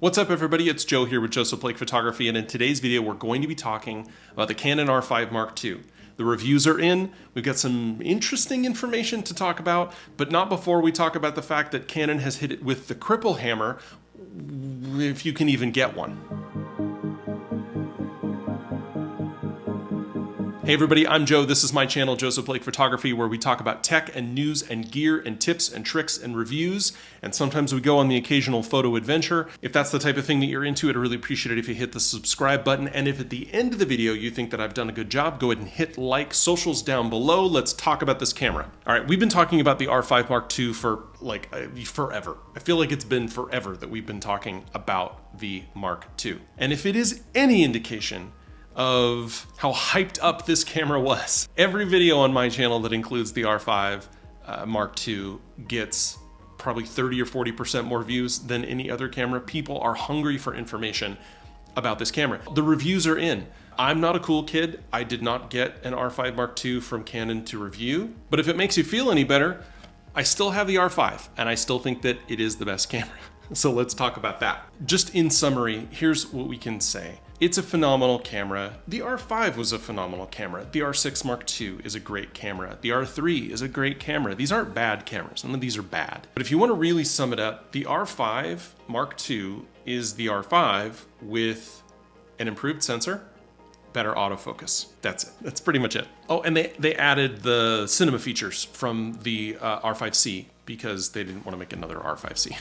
What's up everybody, it's Joe here with Joseph Blake Photography, and in today's video we're going to be talking about the Canon R5 Mark II. The reviews are in, we've got some interesting information to talk about, but not before we talk about the fact that Canon has hit it with the cripple hammer, if you can even get one. Hey everybody, I'm Joe. This is my channel, Joseph Blake Photography, where we talk about tech and news and gear and tips and tricks and reviews. And sometimes we go on the occasional photo adventure. If that's the type of thing that you're into, I'd really appreciate it if you hit the subscribe button. And if at the end of the video you think that I've done a good job, go ahead and hit like. Socials down below. Let's talk about this camera. All right, we've been talking about the R5 Mark II for like forever. I feel like it's been forever that we've been talking about the Mark II. And if it is any indication of how hyped up this camera was, every video on my channel that includes the R5 Mark II gets probably 30 or 40% more views than any other camera. People are hungry for information about this camera. The reviews are in. I'm not a cool kid. I did not get an R5 Mark II from Canon to review, but if it makes you feel any better, I still have the R5 and I still think that it is the best camera. So let's talk about that. Just in summary, here's what we can say. It's a phenomenal camera. The R5 was a phenomenal camera. The R6 Mark II is a great camera. The R3 is a great camera. These aren't bad cameras. None of these are bad. But if you want to really sum it up, the R5 Mark II is the R5 with an improved sensor, better autofocus. That's it. That's pretty much it. Oh, and they added the cinema features from the R5C because they didn't want to make another R5C.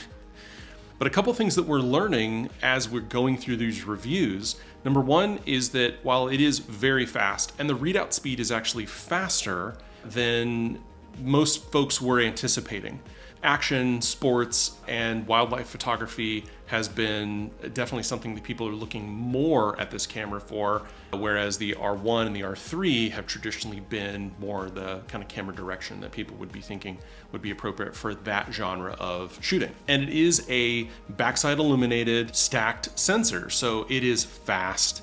But a couple things that we're learning as we're going through these reviews. Number one is that while it is very fast, and the readout speed is actually faster than most folks were anticipating. Action, sports, and wildlife photography has been definitely something that people are looking more at this camera for, whereas the R1 and the R3 have traditionally been more the kind of camera direction that people would be thinking would be appropriate for that genre of shooting. And it is a backside illuminated stacked sensor, so it is fast.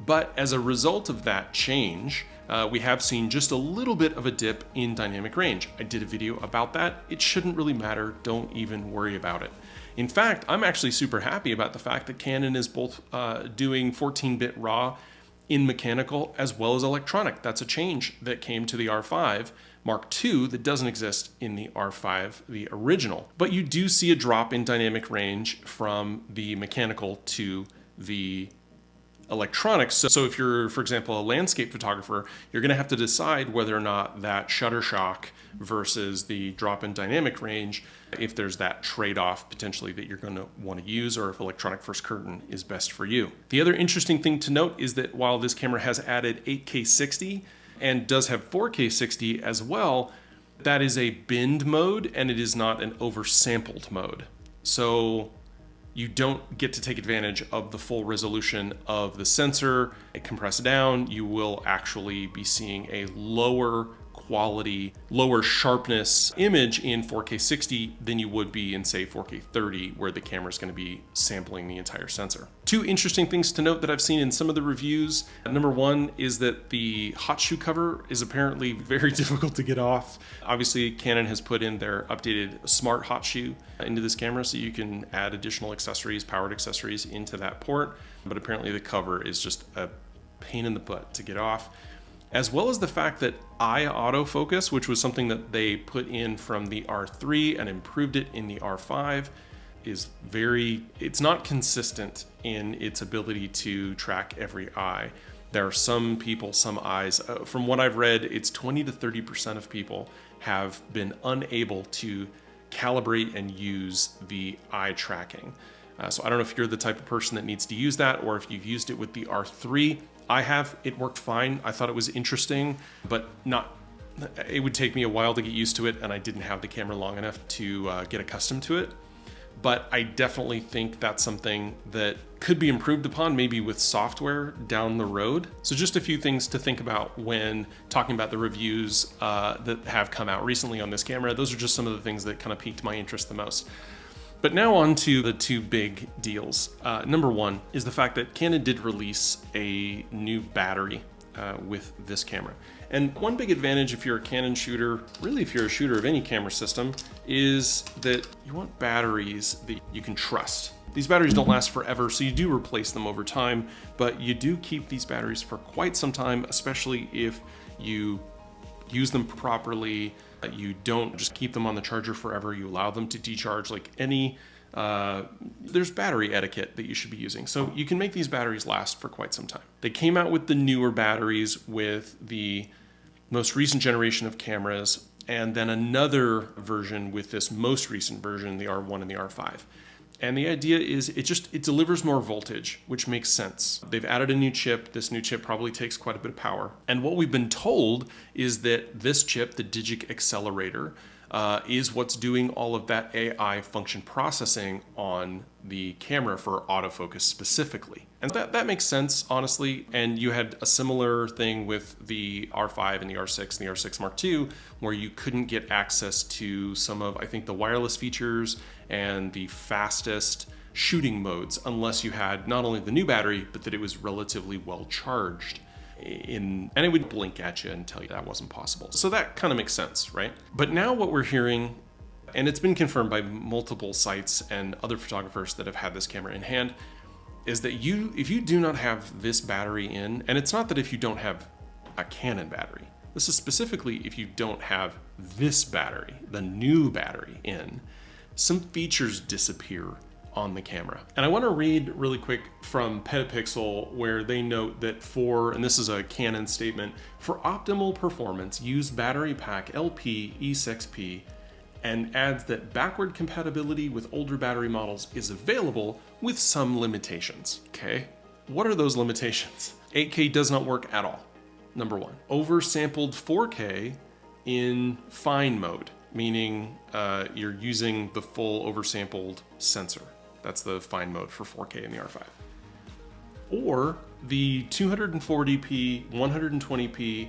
But as a result of that change, we have seen just a little bit of a dip in dynamic range. I did a video about that. It shouldn't really matter. Don't even worry about it. In fact, I'm actually super happy about the fact that Canon is both doing 14-bit RAW in mechanical as well as electronic. That's a change that came to the R5 Mark II that doesn't exist in the R5, the original. But you do see a drop in dynamic range from the mechanical to the electronics. So if you're, for example, a landscape photographer, you're going to have to decide whether or not that shutter shock versus the drop in dynamic range, if there's that trade-off potentially that you're going to want to use, or if electronic first curtain is best for you. The other interesting thing to note is that while this camera has added 8K 60 and does have 4K 60 as well, that is a binned mode and it is not an oversampled mode. So you don't get to take advantage of the full resolution of the sensor. It compressed down, you will actually be seeing a lower quality, lower sharpness image in 4K 60 than you would be in, say, 4K 30, where the camera is going to be sampling the entire sensor. Two interesting things to note that I've seen in some of the reviews. Number one is that the hot shoe cover is apparently very difficult to get off. Obviously, Canon has put in their updated smart hot shoe into this camera, so you can add additional accessories, powered accessories into that port, but apparently the cover is just a pain in the butt to get off. As well as the fact that eye autofocus, which was something that they put in from the R3 and improved it in the R5, is it's not consistent in its ability to track every eye. There are some people, some eyes, from what I've read, it's 20 to 30% of people have been unable to calibrate and use the eye tracking. So I don't know if you're the type of person that needs to use that, or if you've used it with the R3. I have. It worked fine. I thought it was interesting, but it would take me a while to get used to it, and I didn't have the camera long enough to get accustomed to it. But I definitely think that's something that could be improved upon, maybe with software down the road. So just a few things to think about when talking about the reviews that have come out recently on this camera. Those are just some of the things that kind of piqued my interest the most. But now on to the two big deals. Number one is the fact that Canon did release a new battery with this camera. And one big advantage if you're a Canon shooter, really if you're a shooter of any camera system, is that you want batteries that you can trust. These batteries don't last forever, so you do replace them over time, but you do keep these batteries for quite some time, especially if you use them properly. You don't just keep them on the charger forever. You allow them to decharge like any, there's battery etiquette that you should be using. So you can make these batteries last for quite some time. They came out with the newer batteries with the most recent generation of cameras, and then another version with this most recent version, the R1 and the R5. And the idea is it delivers more voltage, which makes sense. They've added a new chip. This new chip probably takes quite a bit of power. And what we've been told is that this chip, the Digic Accelerator, is what's doing all of that AI function processing on the camera for autofocus specifically. And that makes sense, honestly. And you had a similar thing with the R5 and the R6 and the R6 Mark II, where you couldn't get access to some of, I think, the wireless features and the fastest shooting modes unless you had not only the new battery, but that it was relatively well charged. And it would blink at you and tell you that wasn't possible. So that kind of makes sense, right? But now what we're hearing, and it's been confirmed by multiple sites and other photographers that have had this camera in hand, is that if you do not have this battery in, and it's not that if you don't have a Canon battery, this is specifically if you don't have this battery, the new battery in, some features disappear on the camera. And I want to read really quick from Petapixel, where they note that and this is a Canon statement, for optimal performance, use battery pack LP E6P, and adds that backward compatibility with older battery models is available with some limitations. Okay, what are those limitations? 8K does not work at all, number one. Oversampled 4K in fine mode, meaning you're using the full oversampled sensor. That's the fine mode for 4K in the R5. Or the 240p, 120p,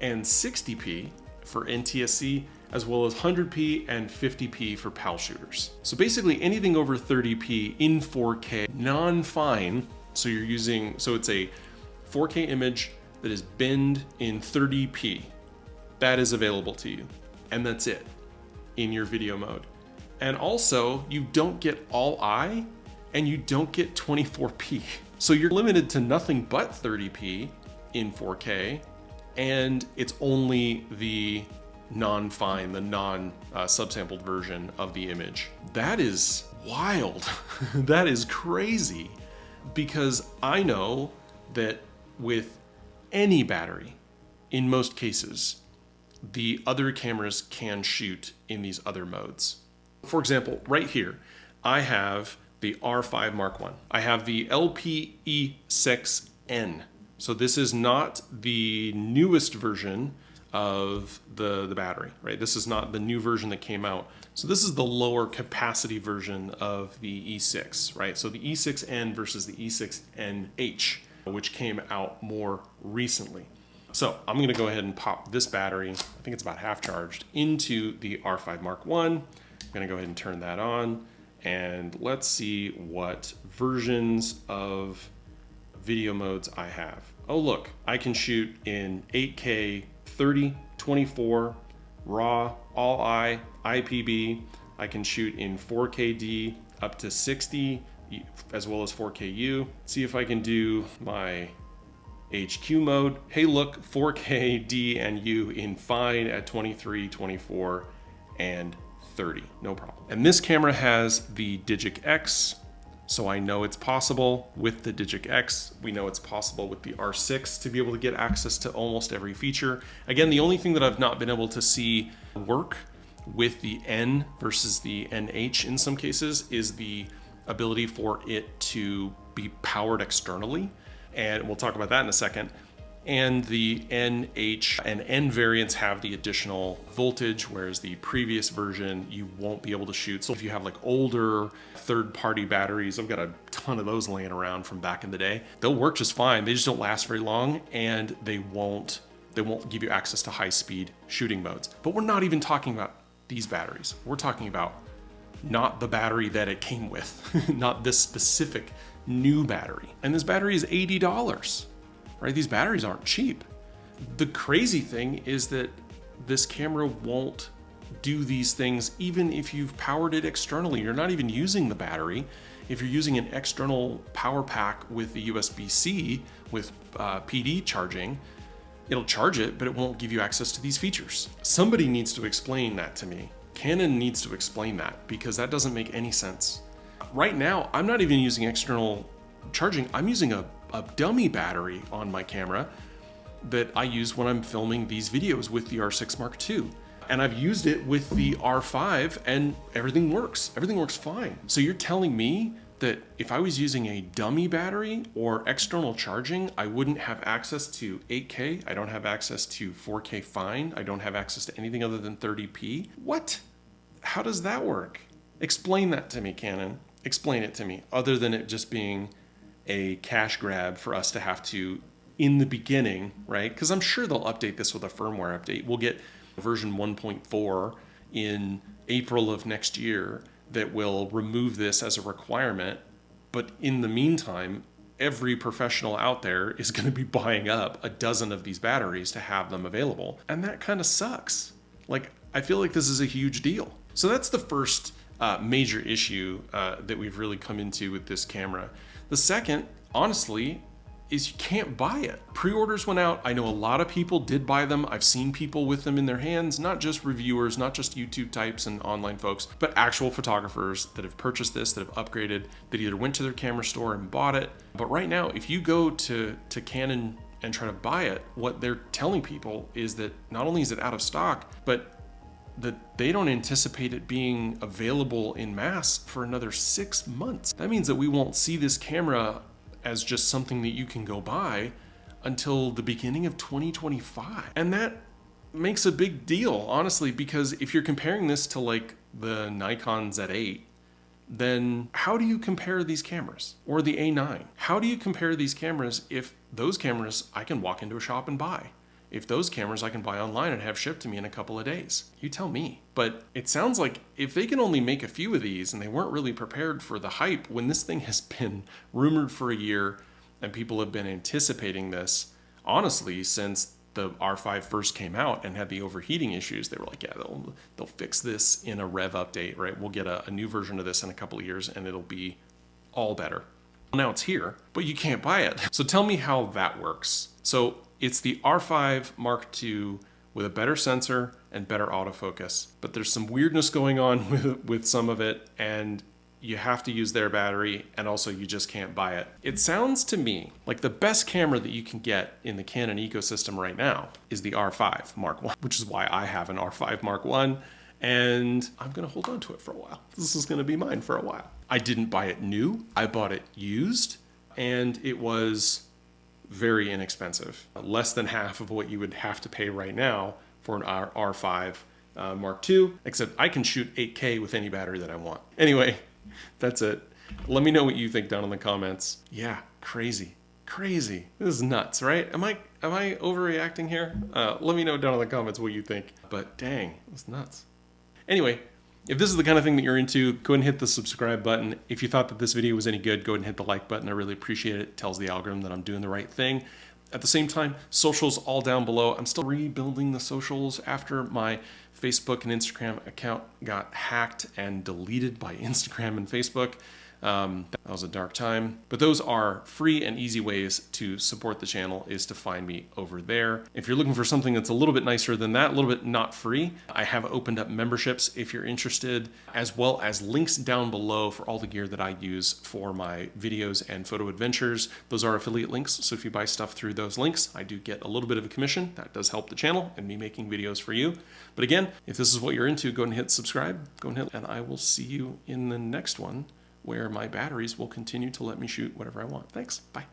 and 60p for NTSC, as well as 100p and 50p for PAL shooters. So basically anything over 30p in 4K, non-fine, so it's a 4K image that is binned in 30p. That is available to you. And that's it in your video mode. And also, you don't get all eye and you don't get 24p. So you're limited to nothing but 30p in 4K, and it's only the non-fine, the non-subsampled version of the image. That is wild. That is crazy, because I know that with any battery, in most cases, the other cameras can shoot in these other modes. For example, right here, I have the R5 Mark I. I have the LPE6N. So this is not the newest version of the battery, right? This is not the new version that came out. So this is the lower capacity version of the E6, right? So the E6N versus the E6NH, which came out more recently. So I'm gonna go ahead and pop this battery, I think it's about half charged, into the R5 Mark I. I'm gonna go ahead and turn that on, and let's see what versions of video modes I have. Oh look, I can shoot in 8K, 30, 24, RAW, all eye, IPB. I can shoot in 4KD up to 60, as well as 4KU. See if I can do my HQ mode. Hey look, 4K D and U in fine at 23, 24, and 30, no problem. And this camera has the Digic X, so I know it's possible with the Digic X. We know it's possible with the R6 to be able to get access to almost every feature. Again, the only thing that I've not been able to see work with the N versus the NH in some cases is the ability for it to be powered externally. And we'll talk about that in a second. And the NH and N variants have the additional voltage, whereas the previous version, you won't be able to shoot. So if you have like older third-party batteries, I've got a ton of those laying around from back in the day, they'll work just fine. They just don't last very long, and they won't give you access to high-speed shooting modes. But we're not even talking about these batteries. We're talking about not the battery that it came with, not this specific new battery. And this battery is $80. Right? These batteries aren't cheap. The crazy thing is that this camera won't do these things even if you've powered it externally. You're not even using the battery. If you're using an external power pack with the USB-C with PD charging, it'll charge it, but it won't give you access to these features. Somebody needs to explain that to me. Canon needs to explain that, because that doesn't make any sense. Right now, I'm not even using external charging. I'm using a dummy battery on my camera that I use when I'm filming these videos with the R6 Mark II. And I've used it with the R5 and everything works. Everything works fine. So you're telling me that if I was using a dummy battery or external charging, I wouldn't have access to 8K, I don't have access to 4K fine, I don't have access to anything other than 30p? What? How does that work? Explain that to me, Canon. Explain it to me, other than it just being a cash grab for us to have to, in the beginning, right? Because I'm sure they'll update this with a firmware update. We'll get version 1.4 in April of next year that will remove this as a requirement. But in the meantime, every professional out there is going to be buying up a dozen of these batteries to have them available. And that kind of sucks. Like, I feel like this is a huge deal. So that's the first major issue that we've really come into with this camera. The second, honestly, is you can't buy it. Pre-orders went out. I know a lot of people did buy them. I've seen people with them in their hands, not just reviewers, not just YouTube types and online folks, but actual photographers that have purchased this, that have upgraded, that either went to their camera store and bought it. But right now, if you go to Canon and try to buy it, what they're telling people is that not only is it out of stock, but that they don't anticipate it being available in mass for another 6 months. That means that we won't see this camera as just something that you can go buy until the beginning of 2025. And that makes a big deal, honestly, because if you're comparing this to like the Nikon Z8, then how do you compare these cameras? Or the A9? How do you compare these cameras if those cameras I can walk into a shop and buy? If those cameras I can buy online and have shipped to me in a couple of days? You tell me. But it sounds like if they can only make a few of these and they weren't really prepared for the hype when this thing has been rumored for a year and people have been anticipating this, honestly, since the R5 first came out and had the overheating issues, they were like, yeah, they'll fix this in a rev update, right? We'll get a new version of this in a couple of years and it'll be all better. Now it's here, but you can't buy it. So tell me how that works. So it's the R5 Mark II with a better sensor and better autofocus, but there's some weirdness going on with some of it, and you have to use their battery, and also you just can't buy it. It sounds to me like the best camera that you can get in the Canon ecosystem right now is the R5 Mark I, which is why I have an R5 Mark I, and I'm gonna hold on to it for a while. This is gonna be mine for a while. I didn't buy it new, I bought it used, and it was very inexpensive. Less than half of what you would have to pay right now for an R5 Mark II, except I can shoot 8K with any battery that I want. Anyway, that's it. Let me know what you think down in the comments. Yeah, crazy. This is nuts, right? Am I overreacting here? Let me know down in the comments what you think. But dang, it's nuts. Anyway, if this is the kind of thing that you're into, go ahead and hit the subscribe button. If you thought that this video was any good, go ahead and hit the like button. I really appreciate it. It tells the algorithm that I'm doing the right thing. At the same time, socials all down below. I'm still rebuilding the socials after my Facebook and Instagram account got hacked and deleted by Instagram and Facebook. That was a dark time, but those are free and easy ways to support the channel, is to find me over there. If you're looking for something that's a little bit nicer than that, a little bit not free, I have opened up memberships if you're interested, as well as links down below for all the gear that I use for my videos and photo adventures. Those are affiliate links, so if you buy stuff through those links, I do get a little bit of a commission. That does help the channel and me making videos for you. But again, if this is what you're into, go ahead and hit subscribe, and I will see you in the next one, where my batteries will continue to let me shoot whatever I want. Thanks. Bye.